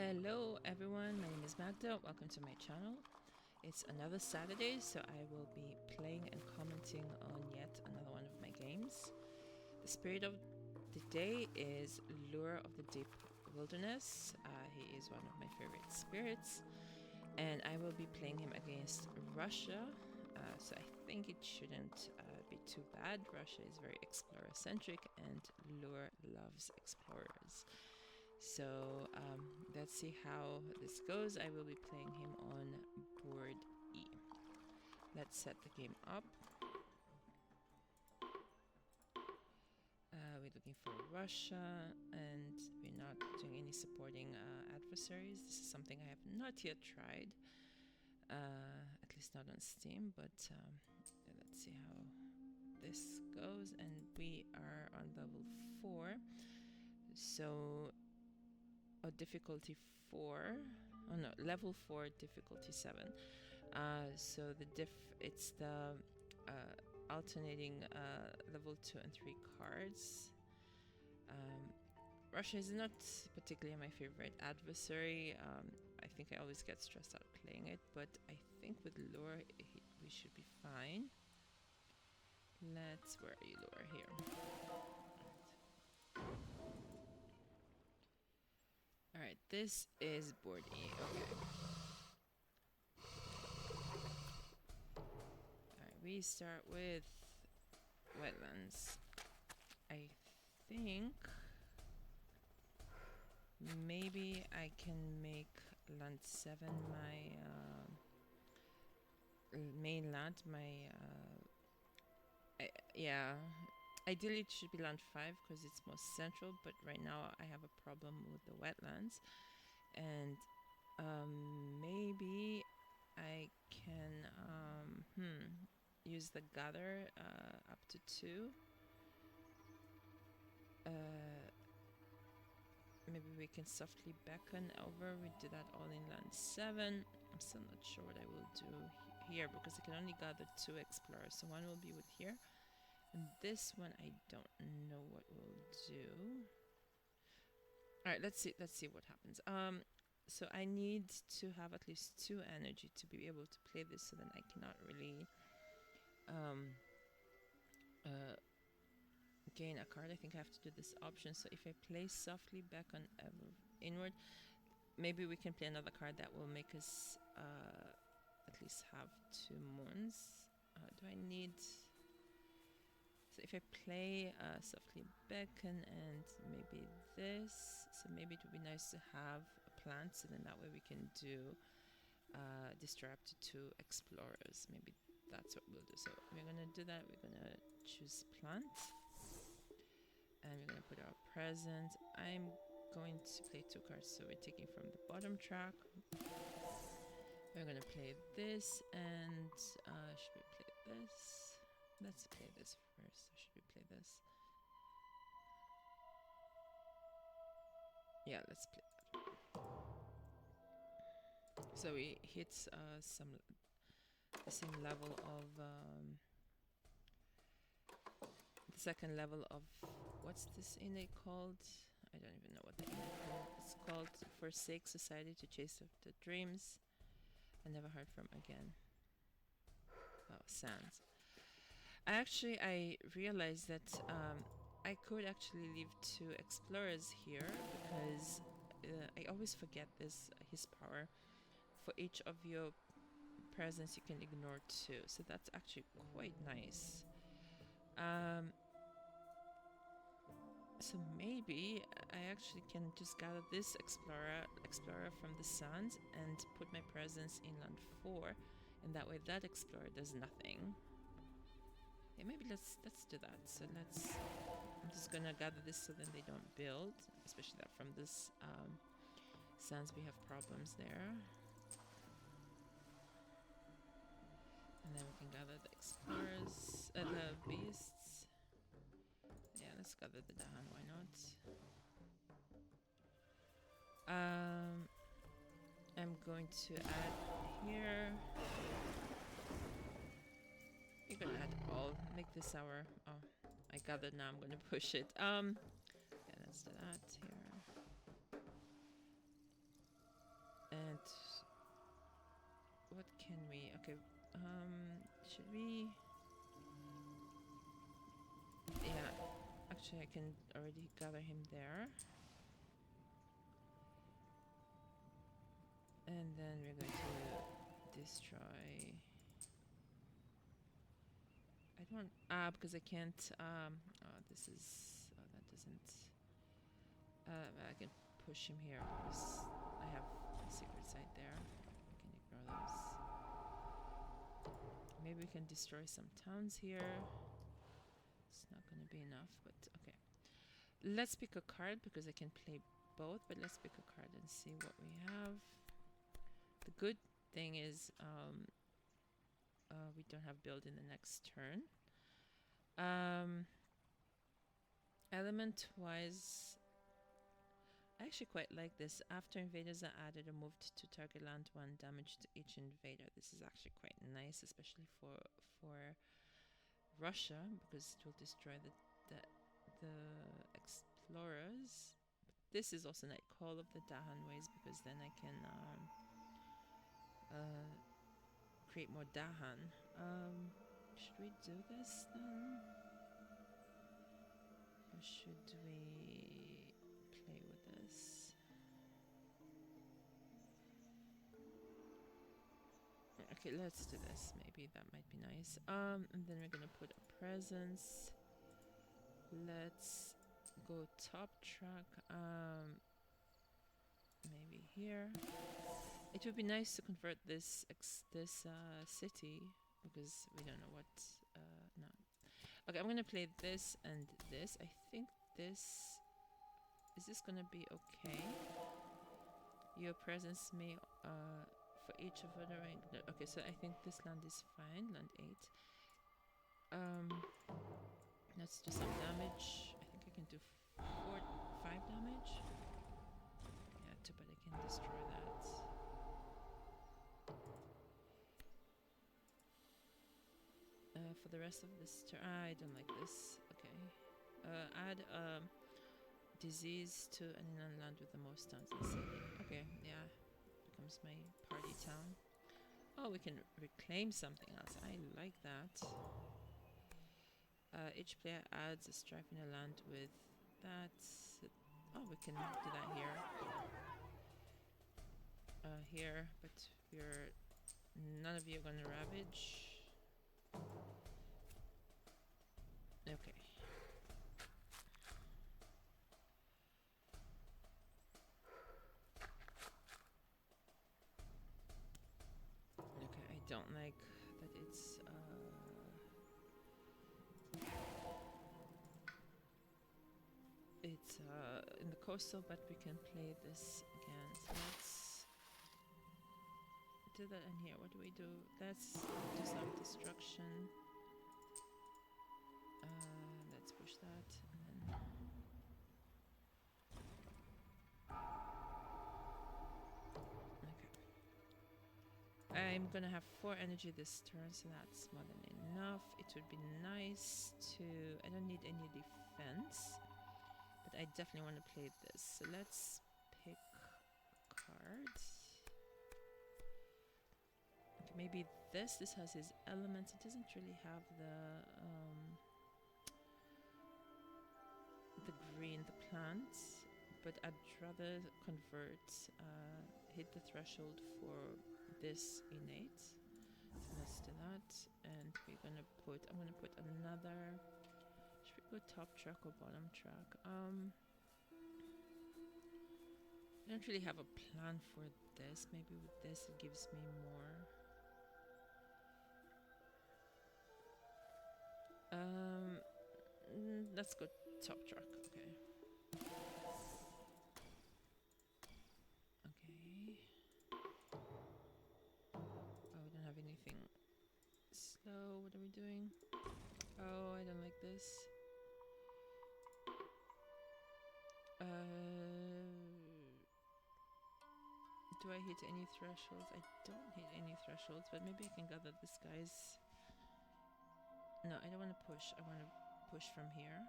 Hello everyone, my name is Magda. Welcome to my channel. It's another Saturday, so I will be playing and commenting on yet another one of my games. The spirit of the day is Lure of the Deep Wilderness. He is one of my favorite spirits, and I will be playing him against Russia. So I think it shouldn't be too bad. Russia is very explorer-centric, and Lure loves explorers. So let's see how this goes. I will be playing him on board E. Let's set the game up. We're looking for Russia, and we're not doing any supporting adversaries. This is something I have not yet tried, at least not on Steam, but let's see how this goes. And we are on level 4, so difficulty 4. Oh no, level 4, difficulty 7. So it's the alternating level 2 and 3 cards. Russia is not particularly my favorite adversary. I think I always get stressed out playing it, but I think with Lure we should be fine. Where are you, Lure? Here. Alright, this is board E. Okay. Alright, we start with wetlands. I think maybe I can make land 7 my mainland, yeah. Ideally it should be land 5 because it's most central, but right now I have a problem with the wetlands. And maybe I can use the gather up to 2. Maybe we can softly beckon over. We do that all in land 7. I'm still not sure what I will do here because I can only gather 2 explorers. So one will be with here. And this one, I don't know what we'll do. All right, let's see what happens. So I need to have at least 2 energy to be able to play this. So then I cannot really gain a card. I think I have to do this option. So if I play softly back on inward, maybe we can play another card that will make us at least have 2 moons. Do I need? So if I play softly beckon and maybe this, so maybe it would be nice to have a plant, so then that way we can do destroy up to 2 explorers. Maybe that's what we'll do. So we're gonna do that. We're gonna choose plant, and we're gonna put our present. I'm going to play 2 cards, so we're taking from the bottom track. We're gonna play this, and should we play this? Let's play this first. Should we play this? Yeah, let's play that. So we hit the same level of the second level of what's this innate called? I don't even know what the innate is called. Forsake society to chase after dreams. I never heard from again. Oh, sands. I realized that I could actually leave 2 explorers here because I always forget his power. For each of your presence you can ignore 2, so that's actually quite nice. So maybe I actually can just gather this explorer from the sands and put my presence in land 4, and that way that explorer does nothing. Yeah, maybe let's do that. So I'm just gonna gather this so then they don't build, especially that from this sands we have problems there. And then we can gather the explorers, the beasts. Yeah, let's gather the Dahan, why not? I'm going to add here. You're gonna add all. Make this our. Oh, I gathered. Now I'm gonna push it. Yeah, let's do that here. And what can we? Okay, should we? Yeah, actually, I can already gather him there. And then we're going to destroy. I don't want, because I can't, this is, that doesn't, I can push him here because I have a secret site there. We can ignore those. Maybe we can destroy some towns here. It's not going to be enough, but okay. Let's pick a card because I can play both, but let's pick a card and see what we have. The good thing is we don't have build in the next turn. Element wise, I actually quite like this. After invaders are added or moved to target land, 1 damage to each invader. This is actually quite nice, especially for Russia, because it will destroy the explorers. This is also Night Call of the Dahan ways, because then I can create more Dahan. Should we do this then? Or should we play with this? Okay, let's do this. Maybe that might be nice. And then we're gonna put a presence. Let's go top track. Maybe here. It would be nice to convert this city, because we don't know what. No. Okay, I'm gonna play this and this. I think this is this gonna be okay. Your presence may for each of other. Okay, so I think this land is fine. Land 8. Let's do some damage. I think I can do 5 damage. Yeah, too bad I can destroy that. For the rest of this turn, I don't like this. Okay, add disease to an inland land with the most towns in the city. Okay, yeah, becomes my party town. Oh, we can reclaim something else. I like that. Each player adds a strife in a land with that. Oh, we can do that here. Here, but we're none of you are gonna ravage. Okay. Okay, I don't like that it's in the coastal, but we can play this again. So let's do that in here. What do we do? Let's do some destruction. Let's push that, and then okay. I'm gonna have 4 energy this turn, so that's more than enough. It would be nice to. I don't need any defense, but I definitely want to play this. So let's pick a card. Okay, maybe this. This has his elements. It doesn't really have the green, the plants, but I'd rather convert, hit the threshold for this innate. So let's do that, and we're gonna put. I'm gonna put another. Should we go top track or bottom track? I don't really have a plan for this. Maybe with this it gives me more. Let's go top track. Okay. Okay. Oh, we don't have anything slow. What are we doing? Oh, I don't like this. Do I hit any thresholds? I don't hit any thresholds, but maybe I can gather this guy's. No, I don't want to push. I want to push from here,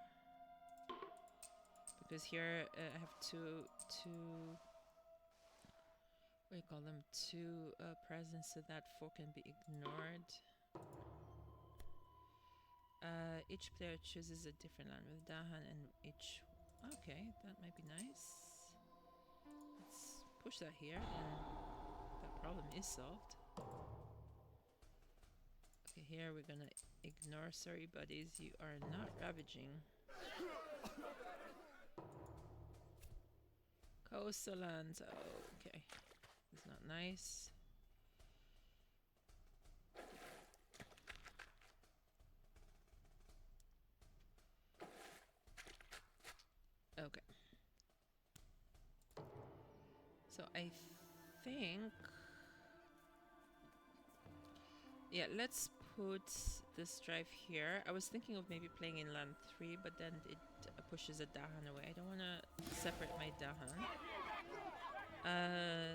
because here I have two we call them two presents so that 4 can be ignored. Each player chooses a different land with Dahan and each... Okay, that might be nice. Let's push that here and that problem is solved. Okay, here we're gonna ignore. Sorry buddies, you are not ravaging. Coastal lands, okay. It's not nice. Okay. So I think... Yeah, let's put this drive here. I was thinking of maybe playing in land 3, but then it pushes a Dahan away. I don't want to separate my Dahan.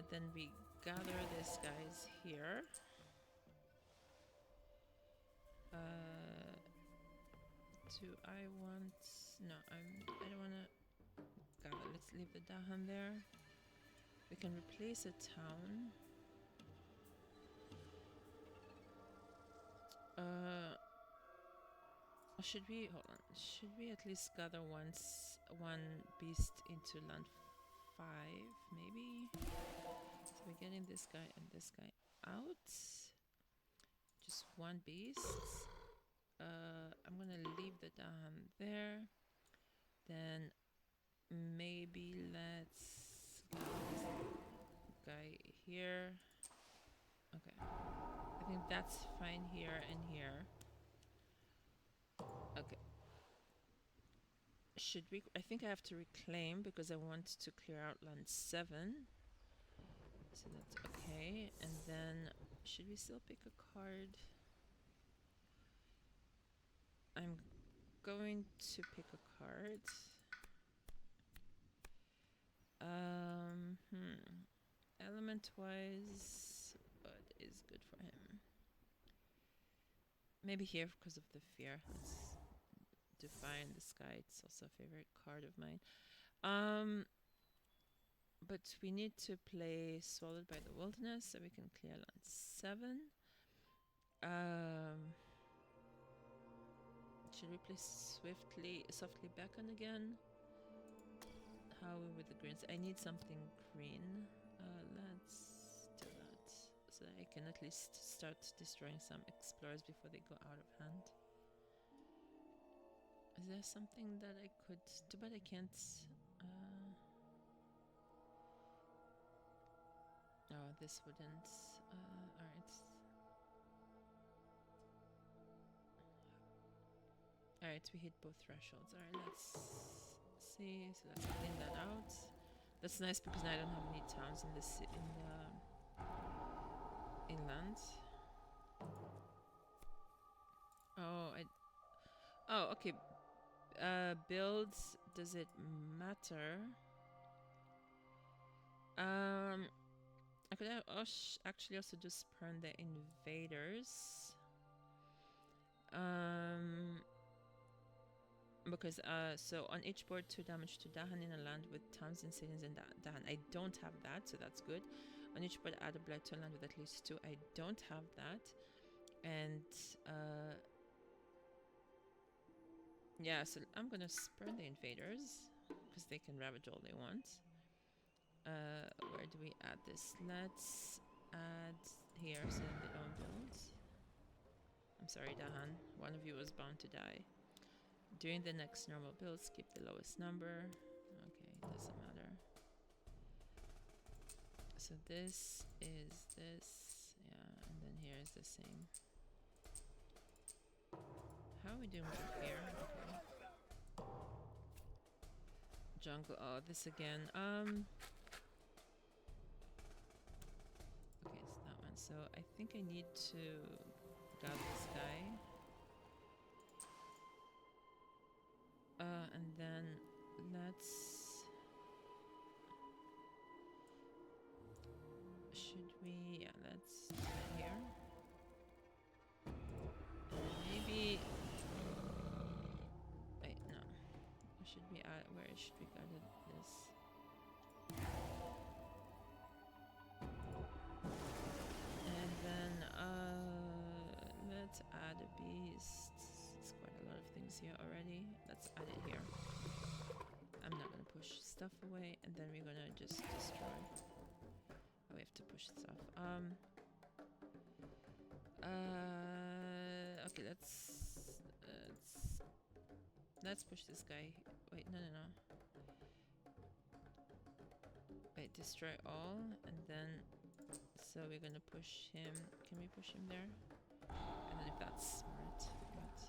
Then we gather these guys here. Do I want... No, I don't want to gather. Let's leave the Dahan there. We can replace a town. Should we... Hold on. Should we at least gather one beast into land 5, maybe? So we're getting this guy and this guy out. Just one beast. I'm gonna leave the Dahan there. Then maybe let's get this guy here. Okay. I think that's fine here and here. Okay. Should we... I think I have to reclaim because I want to clear out land 7. So that's okay. And then should we still pick a card? I'm going to pick a card. Element wise, what is good for him? Maybe here because of the fear. Let's define the sky. It's also a favorite card of mine. But we need to play Swallowed by the Wilderness so we can clear land 7. Should we play softly beckon again? How are we with the greens? I need something green. Let's do that so that I can at least start destroying some explorers before they go out of hand. Is there something that I could do, but I can't? Oh, this wouldn't. Alright. Alright, we hit both thresholds. Alright, let's see. So let's clean that out. That's nice because now I don't have any towns in this inland. Oh, okay. Builds, does it matter? I could actually also just spurn the invaders. Because so on each board 2 damage to Dahan in a land with towns and cities in Dahan. I don't have that, so that's good. On each board add a blight to a land with at least 2. I don't have that. And yeah, so I'm gonna spurn the invaders because they can ravage all they want. Where do we add this? Let's add here so they don't build. I'm sorry, Dahan. One of you was bound to die. During the next normal build, skip the lowest number. Okay, doesn't matter. So this is this. Yeah, and then here is the same. How are we doing with here? Okay. Jungle. Oh, this again. Okay, it's that one. So I think I need to gather this guy. And then let's... Should we... Yeah, let's do it here. Maybe... Wait, no. Should we add... Where should we gather this? things here already. Let's add it here. I'm not gonna push stuff away, and then we're gonna just destroy. Oh, we have to push stuff. Okay, let's push this guy. Wait, no. Wait, destroy all, and then so we're gonna push him. Can we push him there? I don't know if that's smart, but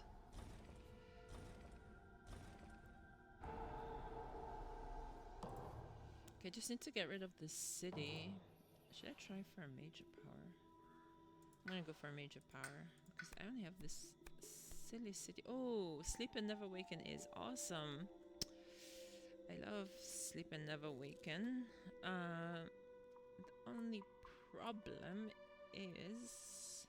okay, just need to get rid of this city. Should I try for a major power? I'm gonna go for a major power because I only have this silly city. Oh, Sleep and Never Waken is awesome. I love Sleep and Never Waken. The only problem is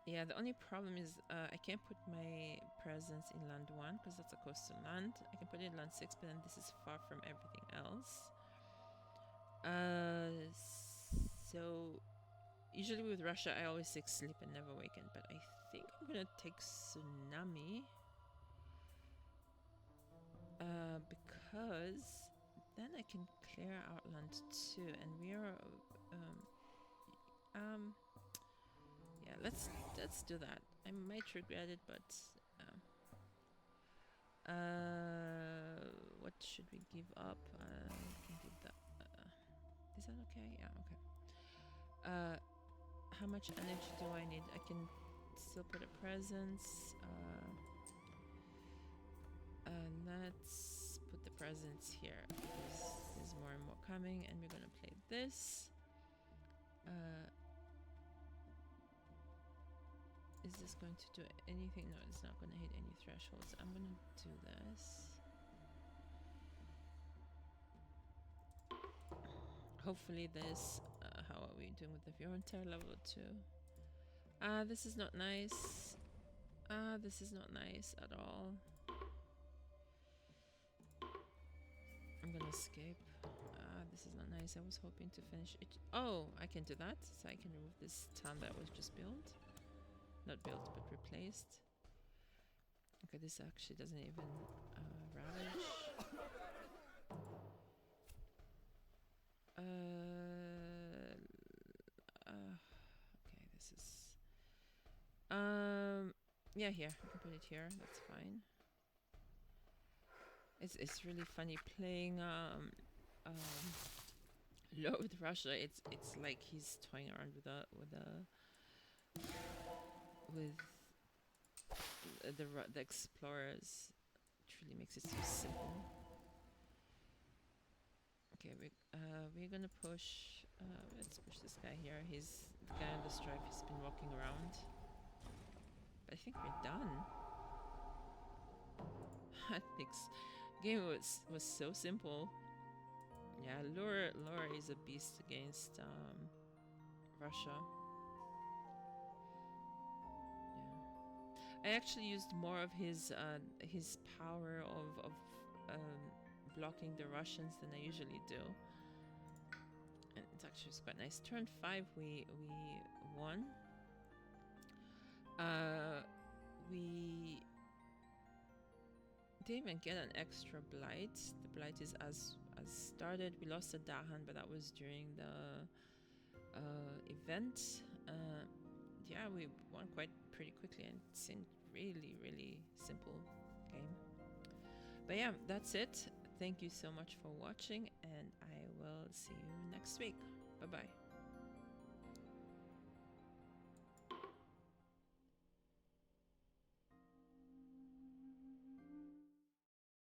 yeah, the only problem is I can't put my presence in land 1 because that's a coastal land. I can put it in land 6, but then this is far from everything else. So usually with Russia I always take Sleep and Never Waken, but I think I'm gonna take Tsunami because then I can clear out land 2, and we are yeah, let's do that. I might regret it, but what should we give up? We can give that. Is that okay? Yeah, okay. How much energy do I need? I can still put a presence. Let's put the presence here because there's more and more coming, and we're gonna play this. Is this going to do anything? No, it's not going to hit any thresholds. I'm going to do this. Hopefully this... how are we doing with the Fiorentina level 2? This is not nice. This is not nice at all. I'm going to escape. This is not nice. I was hoping to finish it. Oh, I can do that. So I can remove this town that was just built. Not built, but replaced. Okay, this actually doesn't even ravage. Okay, this is... yeah, here. I can put it here. That's fine. It's really funny playing low with Russia. It's like he's toying around with the explorers. It really makes it so simple. Okay, we're gonna push. Let's push this guy here. He's the guy on the stripe. He's been walking around. But I think we're done. I think game was so simple. Yeah, Laura is a beast against Russia. I actually used more of his power of blocking the Russians than I usually do, and it's actually quite nice. Turn 5, we won. We didn't even get an extra blight. The blight is as started. We lost a Dahan, but that was during the event. Yeah, we won pretty quickly, and it seemed really simple game. But yeah, that's it. Thank you so much for watching, and I will see you next week. Bye bye.